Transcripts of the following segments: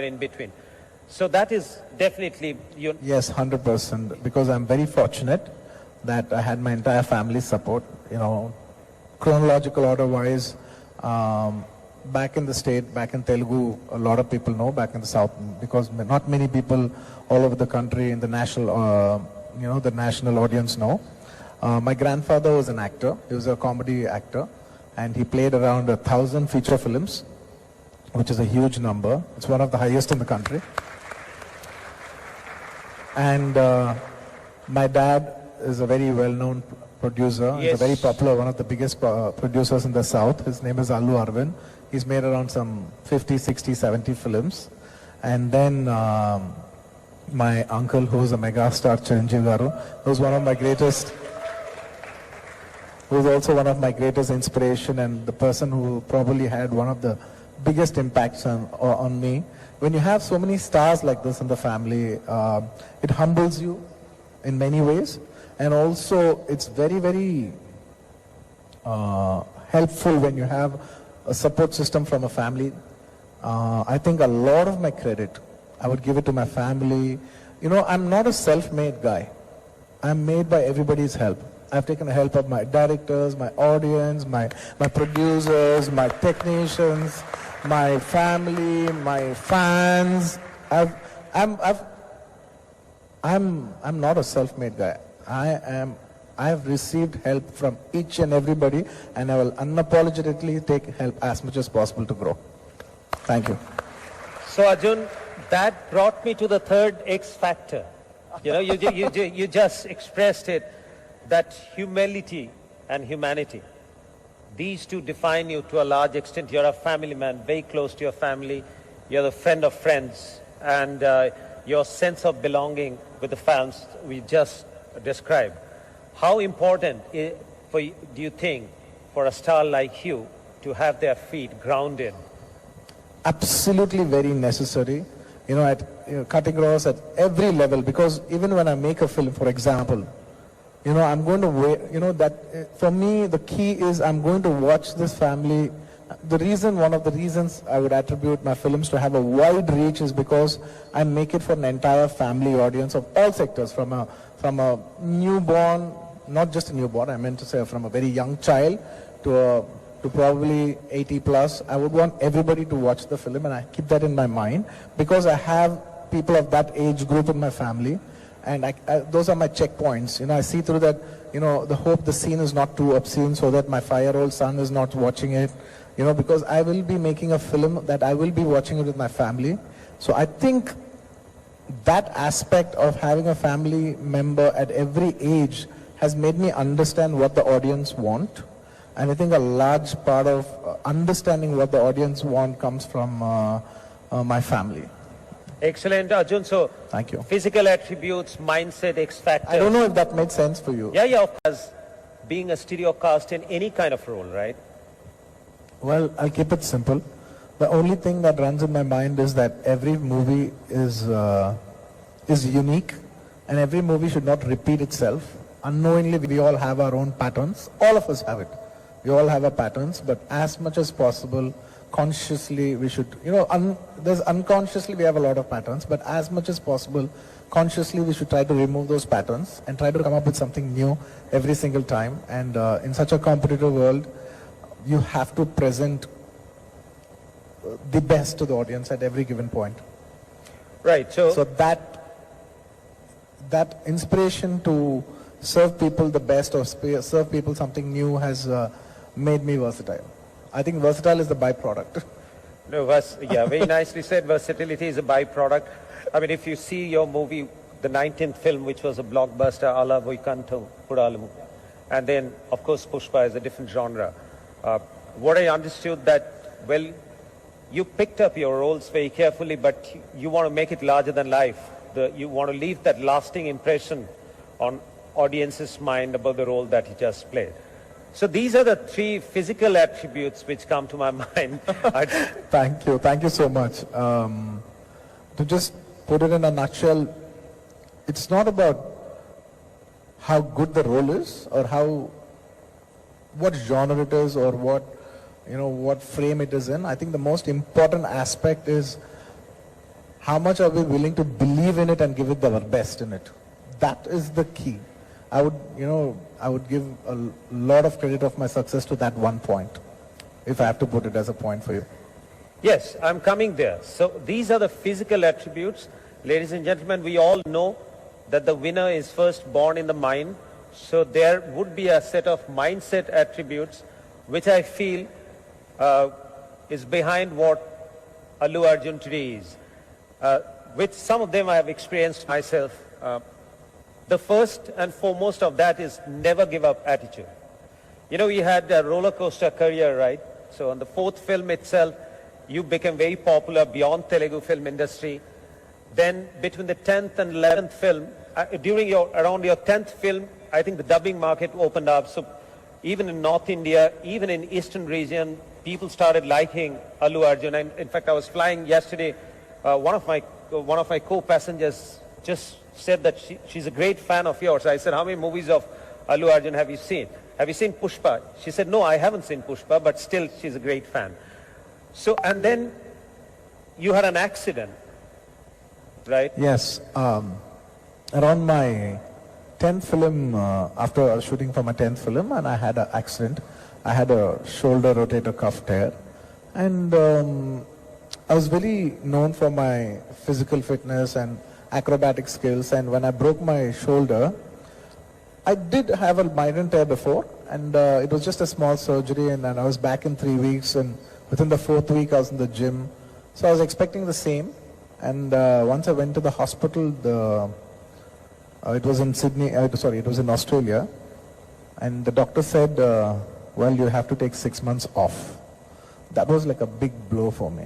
in between. So that is definitely you. Yes, 100%. Because I'm very fortunate that I had my entire family's support. You know, chronological order-wise, back in the state, back in Telugu, a lot of people know. Back in the south, because not many people all over the country in the national, the national audience know. My grandfather was an actor. He was a comedy actor, and he played around 1,000 feature films, which is a huge number. It's one of the highest in the country. And my dad is a very well-known producer. Yes. He's a very popular, one of the biggest producers in the South. His name is Allu Arjun. He's made around some 50, 60, 70 films. And then my uncle, who's a mega star, Chiranjeevi, who's one of my greatest, who's also one of my greatest inspiration, and the person who probably had one of the biggest impacts on me. When you have so many stars like this in the family, it humbles you in many ways, and also it's very, very helpful when you have a support system from a family. I think a lot of my credit, I would give it to my family. You know, I'm not a self-made guy. I'm made by everybody's help. I've taken the help of my directors, my audience, my producers, my technicians, my family, my fans. I'm not a self-made guy. I have received help from each and everybody, and I will unapologetically take help as much as possible to grow. Thank you. So Arjun, that brought me to the third X factor. You know, you just expressed it, that humility and humanity. These two define you to a large extent. You're a family man, very close to your family. You're the friend of friends. And your sense of belonging with the fans we just described. How important do you think for a star like you to have their feet grounded? Absolutely very necessary. You know, cutting across at every level. Because even when I make a film, for example, you know, I'm going to wait, you know, that for me, the key is I'm going to watch this family. One of the reasons I would attribute my films to have a wide reach is because I make it for an entire family audience of all sectors, from a newborn, not just a newborn, I meant to say from a very young child to probably 80 plus. I would want everybody to watch the film, and I keep that in my mind because I have people of that age group in my family. And those are my checkpoints. You know, I see through that, you know, the scene is not too obscene so that my 5-year-old son is not watching it. You know, because I will be making a film that I will be watching it with my family. So I think that aspect of having a family member at every age has made me understand what the audience want. And I think a large part of understanding what the audience want comes from my family. Excellent, Arjun. So, thank you. Physical attributes, mindset, X factors. I don't know if that made sense for you. Yeah, of course. Being a stereo cast in any kind of role, right? Well, I'll keep it simple. The only thing that runs in my mind is that every movie is unique, and every movie should not repeat itself. Unknowingly, we all have our own patterns. All of us have it. We all have our patterns, but as much as possible, consciously we should, you know, there's unconsciously we have a lot of patterns, but as much as possible, consciously we should try to remove those patterns and try to come up with something new every single time. And in such a competitive world, you have to present the best to the audience at every given point. Right. So that inspiration to serve people the best or serve people something new has made me versatile. I think versatile is the byproduct. No, yeah, very nicely said. Versatility is a byproduct. I mean, if you see your movie, the 19th film, which was a blockbuster, Ala Vaikantham Pudalamu, and then, of course, Pushpa is a different genre. What I understood that, well, you picked up your roles very carefully, but you want to make it larger than life. You want to leave that lasting impression on audience's mind about the role that you just played. So these are the three physical attributes which come to my mind. Thank you. Thank you so much. To just put it in a nutshell, it's not about how good the role is or what genre it is or what frame it is in. I think the most important aspect is how much are we willing to believe in it and give it our best in it. That is the key. I would give a lot of credit of my success to that one point, if I have to put it as a point for you. Yes, I'm coming there. So these are the physical attributes. Ladies and gentlemen, we all know that the winner is first born in the mind. So there would be a set of mindset attributes which I feel is behind what Allu Arjun today is. Which some of them I have experienced myself. The first and foremost of that is never give up attitude. You know, you had a roller coaster career, right? So on the fourth film itself, you became very popular beyond Telugu film industry. Then between the 10th and 11th film, around your 10th film, I think the dubbing market opened up. So even in North India, even in Eastern region, people started liking Allu Arjun. And in fact, I was flying yesterday. One of my co-passengers just said that she's a great fan of yours. I said, how many movies of Allu Arjun have you seen? Have you seen Pushpa? She said, no, I haven't seen Pushpa, but still she's a great fan. So, and then you had an accident, right? Yes. Around my 10th film, after shooting for my 10th film, and I had an accident. I had a shoulder rotator cuff tear. And I was very known for my physical fitness and acrobatic skills, and when I broke my shoulder, I did have a migraine tear before, and it was just a small surgery, and I was back in 3 weeks, and within the 4th week I was in the gym. So I was expecting the same, and once I went to the hospital, it was in Sydney, it was in Australia, and the doctor said, well, you have to take 6 months off. That was like a big blow for me,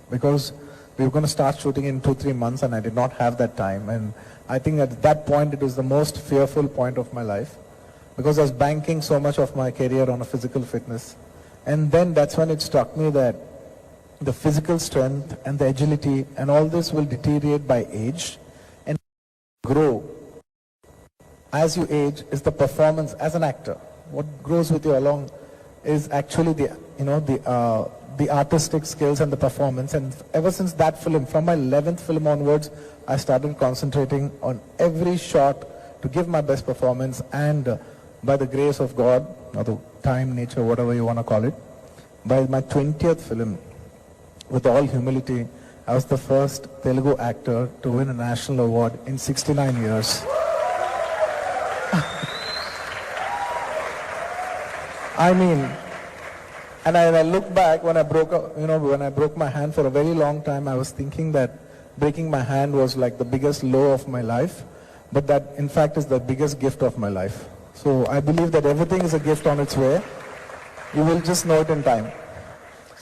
because we were going to start shooting in 2-3 months, and I did not have that time. And I think at that point it was the most fearful point of my life, because I was banking so much of my career on a physical fitness. And then that's when it struck me that the physical strength and the agility and all this will deteriorate by age and grow. As you age is the performance as an actor. What grows with you along is actually the artistic skills and the performance. And ever since that film, from my 11th film onwards, I started concentrating on every shot to give my best performance, and by the grace of God, or the time, nature, whatever you want to call it, by my 20th film, with all humility, I was the first Telugu actor to win a national award in 69 years. I mean, and I look back when I broke my hand for a very long time, I was thinking that breaking my hand was like the biggest low of my life, but that in fact is the biggest gift of my life. So I believe that everything is a gift on its way. You will just know it in time.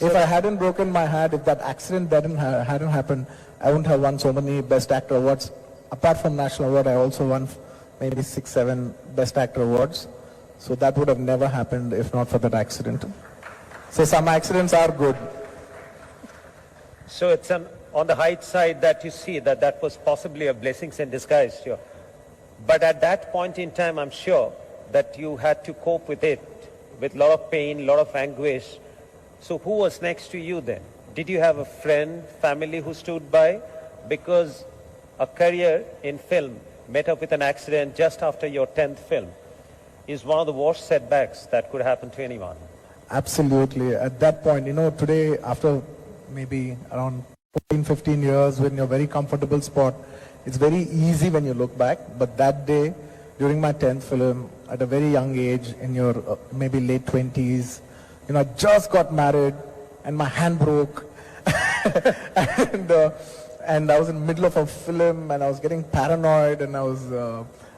If I hadn't broken my hand, if that accident hadn't happened, I wouldn't have won so many Best Actor awards. Apart from National Award, I also won maybe 6-7 Best Actor awards. So that would have never happened if not for that accident. So some accidents are good. So it's on the height side that you see that was possibly a blessings in disguise, sure. But at that point in time, I'm sure that you had to cope with it with a lot of pain, a lot of anguish. So who was next to you then? Did you have a friend, family who stood by? Because a career in film met up with an accident just after your 10th film is one of the worst setbacks that could happen to anyone. Absolutely. At that point, today, after maybe around 14-15 years, when you're very comfortable spot, it's very easy when you look back. But that day, during my 10th film, at a very young age, in your maybe late 20s, I just got married, and my hand broke, and I was in the middle of a film, and I was getting paranoid, and I was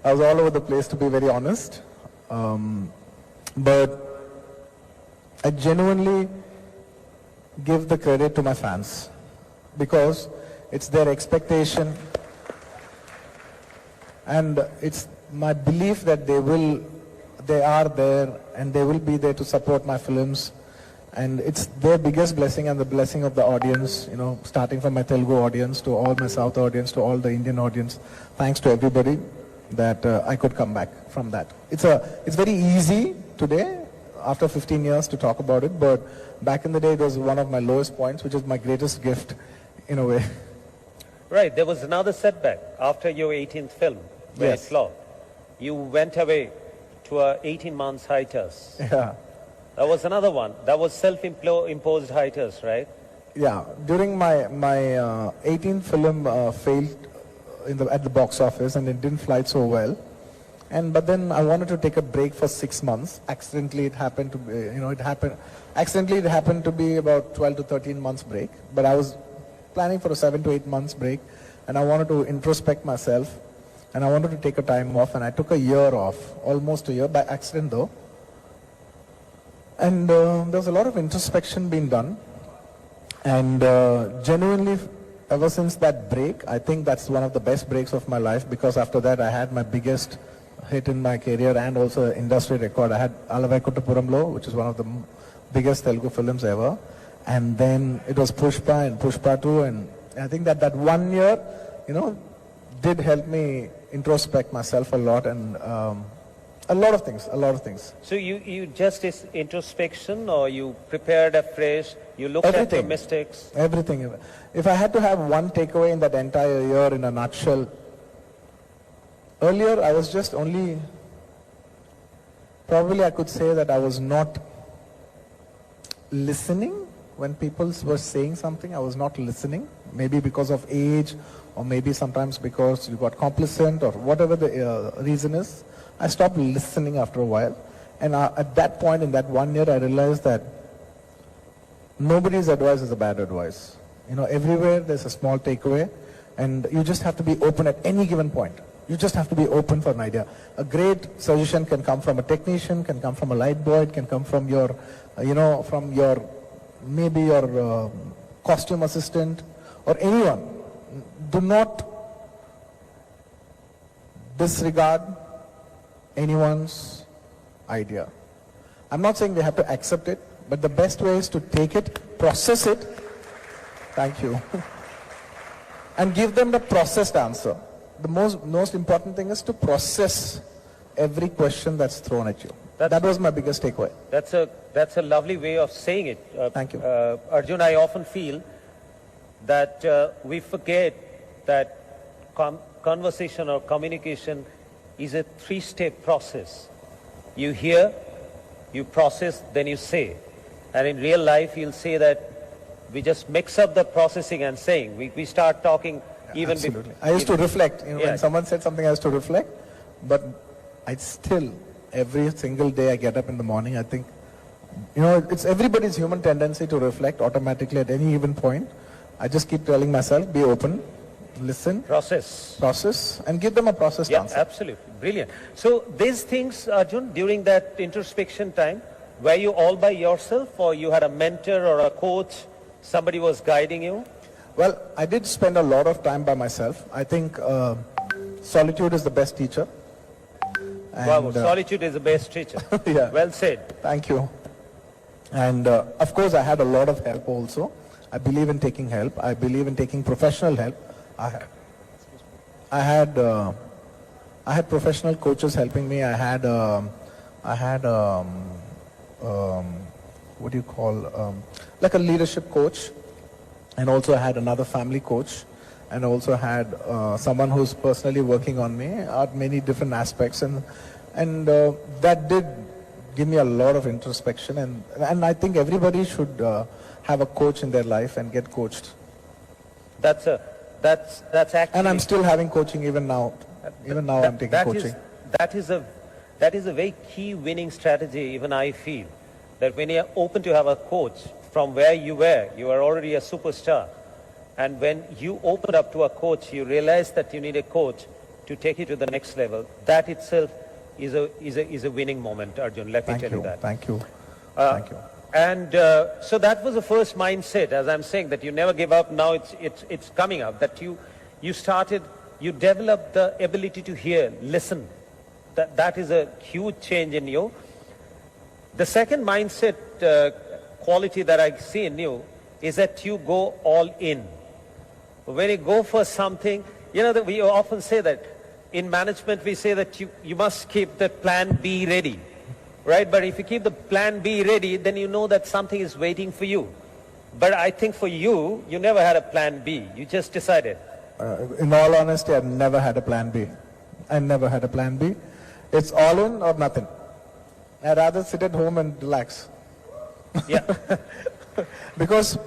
all over the place, to be very honest. But I genuinely give the credit to my fans, because it's their expectation, and it's my belief that they are there and they will be there to support my films, and it's their biggest blessing and the blessing of the audience, starting from my Telugu audience to all my South audience to all the Indian audience. Thanks to everybody that I could come back from that. It's very easy today after 15 years to talk about it, but back in the day it was one of my lowest points, which is my greatest gift in a way. Right, there was another setback after your 18th film, where Yes. it flopped. You went away to a 18 months hiatus. Yeah. That was another one. That was self-imposed hiatus, right? Yeah, during my 18th film failed at the box office, and it didn't fly so well. But then I wanted to take a break for 6 months. Accidentally, it happened to be, Accidentally, it happened to be about 12 to 13 months break. But I was planning for a 7 to 8 months break, and I wanted to introspect myself, and I wanted to take a time off, and I took a year off, almost a year by accident though. And there was a lot of introspection being done. And genuinely, ever since that break, I think that's one of the best breaks of my life, because after that I had my biggest hit in my career and also industry record. I had Alavai which is one of the biggest Telugu films ever. And then it was Pushpa and Pushpa 2. And I think that 1 year, did help me introspect myself a lot, and a lot of things. So you just is introspection, or you prepared afresh, you looked at your mistakes? Everything. If I had to have one takeaway in that entire year in a nutshell, earlier I was just probably I could say that I was not listening when people were saying something. I was not listening, maybe because of age, or maybe sometimes because you got complacent, or whatever the reason is. I stopped listening after a while, and at that point in that 1 year I realized that nobody's advice is a bad advice. Everywhere there's a small takeaway, and you just have to be open at any given point. You just have to be open for an idea. A great suggestion can come from a technician, can come from a light boy, it can come from your, maybe your costume assistant, or anyone. Do not disregard anyone's idea. I'm not saying we have to accept it, but the best way is to take it, process it, thank you, and give them the processed answer. The most important thing is to process every question that's thrown at you. That was my biggest takeaway. That's a lovely way of saying it. Thank you. Arjun, I often feel that we forget that conversation or communication is a 3-step process. You hear, you process, then you say. And in real life, you'll say that we just mix up the processing and saying. We start talking even before. Absolutely. I used to reflect. When someone said something, I used to reflect. But I still, every single day I get up in the morning, I think, it's everybody's human tendency to reflect automatically at any given point. I just keep telling myself, be open, listen, process, and give them a processed answer. Yeah, absolutely. Brilliant. So these things, Arjun, during that introspection time, were you all by yourself, or you had a mentor or a coach, somebody was guiding you? Well, I did spend a lot of time by myself. I think solitude is the best teacher. Wow, solitude is the best teacher. Yeah. Well said. Thank you. And of course, I had a lot of help also. I believe in taking help. I believe in taking professional help. I had professional coaches helping me. I had what do you call, like a leadership coach, and also I had another family coach, and also had someone who's personally working on me at many different aspects, and that did give me a lot of introspection, and I think everybody should have a coach in their life and get coached. That's actually. And I'm still having coaching even now. Even now I'm taking coaching. That is a very key winning strategy. Even I feel that when you're open to have a coach from where you were already a superstar, and when you open up to a coach, you realize that you need a coach to take you to the next level. That itself is a winning moment, Arjun. Let me tell you that. Thank you. Thank you. And so that was the first mindset, as I'm saying, that you never give up. Now it's coming up, that you developed the ability to hear, listen. That is a huge change in you. The second mindset quality that I see in you is that you go all in. When you go for something, we often say that in management, we say that you must keep the plan B ready. Right? But if you keep the plan B ready, then you know that something is waiting for you. But I think for you, you never had a plan B. You just decided. in all honesty, I've never had a plan B. I never had a plan B. It's all in or nothing. I'd rather sit at home and relax. Yeah. Because